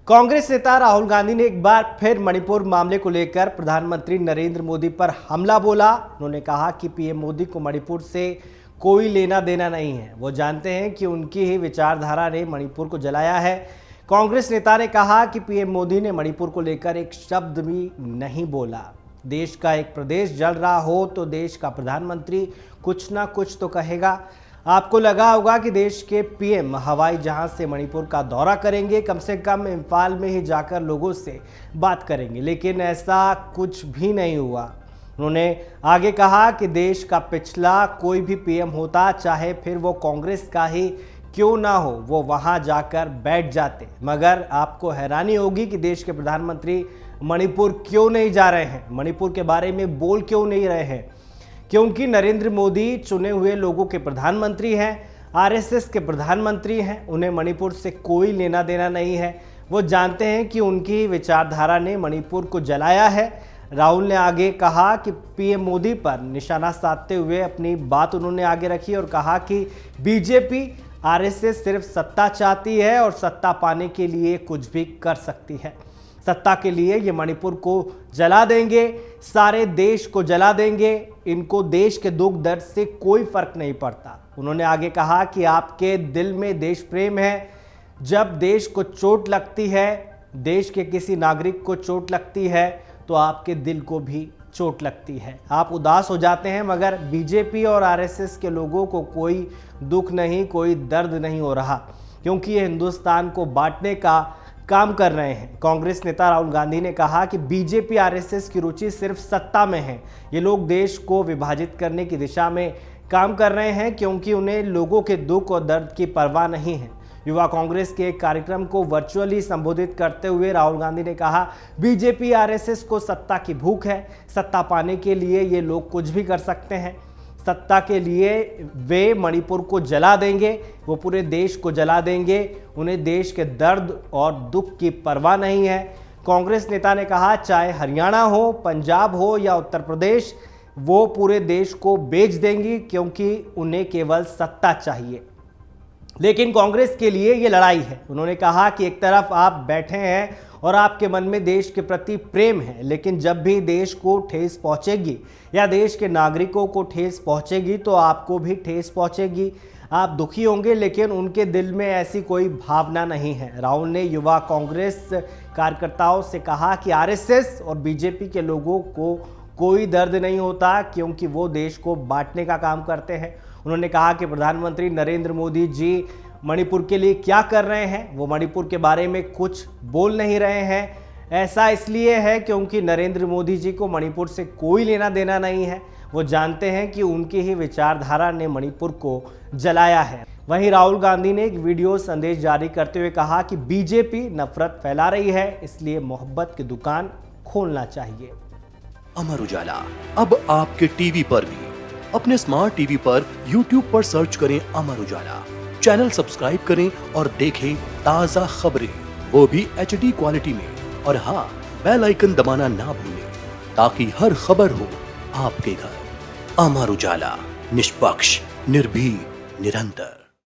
कांग्रेस नेता राहुल गांधी ने एक बार फिर मणिपुर मामले को लेकर प्रधानमंत्री नरेंद्र मोदी पर हमला बोला। उन्होंने कहा कि पीएम मोदी को मणिपुर से कोई लेना देना नहीं है। वो जानते हैं कि उनकी ही विचारधारा ने मणिपुर को जलाया है। कांग्रेस नेता ने कहा कि पीएम मोदी ने मणिपुर को लेकर एक शब्द भी नहीं बोला। देश का एक प्रदेश जल रहा हो तो देश का प्रधानमंत्री कुछ ना कुछ तो कहेगा। आपको लगा होगा कि देश के पीएम हवाई जहाज से मणिपुर का दौरा करेंगे, कम से कम इम्फाल में ही जाकर लोगों से बात करेंगे, लेकिन ऐसा कुछ भी नहीं हुआ। उन्होंने आगे कहा कि देश का पिछला कोई भी पीएम होता, चाहे फिर वो कांग्रेस का ही क्यों ना हो, वो वहां जाकर बैठ जाते। मगर आपको हैरानी होगी कि देश के प्रधानमंत्री मणिपुर क्यों नहीं जा रहे हैं, मणिपुर के बारे में बोल क्यों नहीं रहे हैं। क्योंकि नरेंद्र मोदी चुने हुए लोगों के प्रधानमंत्री हैं, आरएसएस के प्रधानमंत्री हैं। उन्हें मणिपुर से कोई लेना देना नहीं है। वो जानते हैं कि उनकी विचारधारा ने मणिपुर को जलाया है। राहुल ने आगे कहा कि पीएम मोदी पर निशाना साधते हुए अपनी बात उन्होंने आगे रखी और कहा कि बीजेपी आरएसएस सिर्फ सत्ता चाहती है और सत्ता पाने के लिए कुछ भी कर सकती है। सत्ता के लिए ये मणिपुर को जला देंगे, सारे देश को जला देंगे। इनको देश के दुख दर्द से कोई फर्क नहीं पड़ता। उन्होंने आगे कहा कि आपके दिल में देश प्रेम है। जब देश को चोट लगती है, देश के किसी नागरिक को चोट लगती है, तो आपके दिल को भी चोट लगती है। आप उदास हो जाते हैं, मगर बीजेपी और आरएसएस के लोगों को कोई दुख नहीं, कोई दर्द नहीं हो रहा, क्योंकि ये हिंदुस्तान को बांटने का काम कर रहे हैं। कांग्रेस नेता राहुल गांधी ने कहा कि बीजेपी आरएसएस की रुचि सिर्फ सत्ता में है। ये लोग देश को विभाजित करने की दिशा में काम कर रहे हैं, क्योंकि उन्हें लोगों के दुख और दर्द की परवाह नहीं है। युवा कांग्रेस के एक कार्यक्रम को वर्चुअली संबोधित करते हुए राहुल गांधी ने कहा, बीजेपी आरएसएस को सत्ता की भूख है। सत्ता पाने के लिए ये लोग कुछ भी कर सकते हैं। सत्ता के लिए वे मणिपुर को जला देंगे, वो पूरे देश को जला देंगे। उन्हें देश के दर्द और दुख की परवाह नहीं है। कांग्रेस नेता ने कहा, चाहे हरियाणा हो, पंजाब हो या उत्तर प्रदेश, वो पूरे देश को बेच देंगी, क्योंकि उन्हें केवल सत्ता चाहिए। लेकिन कांग्रेस के लिए ये लड़ाई है। उन्होंने कहा कि एक तरफ आप बैठे हैं और आपके मन में देश के प्रति प्रेम है, लेकिन जब भी देश को ठेस पहुंचेगी या देश के नागरिकों को ठेस पहुंचेगी तो आपको भी ठेस पहुंचेगी। आप दुखी होंगे, लेकिन उनके दिल में ऐसी कोई भावना नहीं है। राहुल ने युवा कांग्रेस कार्यकर्ताओं से कहा कि आरएसएस और बीजेपी के लोगों को कोई दर्द नहीं होता, क्योंकि वो देश को बांटने का काम करते हैं। उन्होंने कहा कि प्रधानमंत्री नरेंद्र मोदी जी मणिपुर के लिए क्या कर रहे हैं, वो मणिपुर के बारे में कुछ बोल नहीं रहे हैं। ऐसा इसलिए है क्योंकि नरेंद्र मोदी जी को मणिपुर से कोई लेना देना नहीं है। वो जानते हैं कि उनकी ही विचारधारा ने मणिपुर को जलाया है। वहीं राहुल गांधी ने एक वीडियो संदेश जारी करते हुए कहा कि बीजेपी नफरत फैला रही है, इसलिए मोहब्बत की दुकान खोलना चाहिए। अमर उजाला अब आपके टीवी पर भी। अपने स्मार्ट टीवी पर YouTube पर सर्च करें अमर उजाला, चैनल सब्सक्राइब करें और देखें ताजा खबरें, वो भी HD क्वालिटी में। और हाँ, बेल आइकन दबाना ना भूलें, ताकि हर खबर हो आपके घर। अमर उजाला, निष्पक्ष, निर्भीक, निरंतर।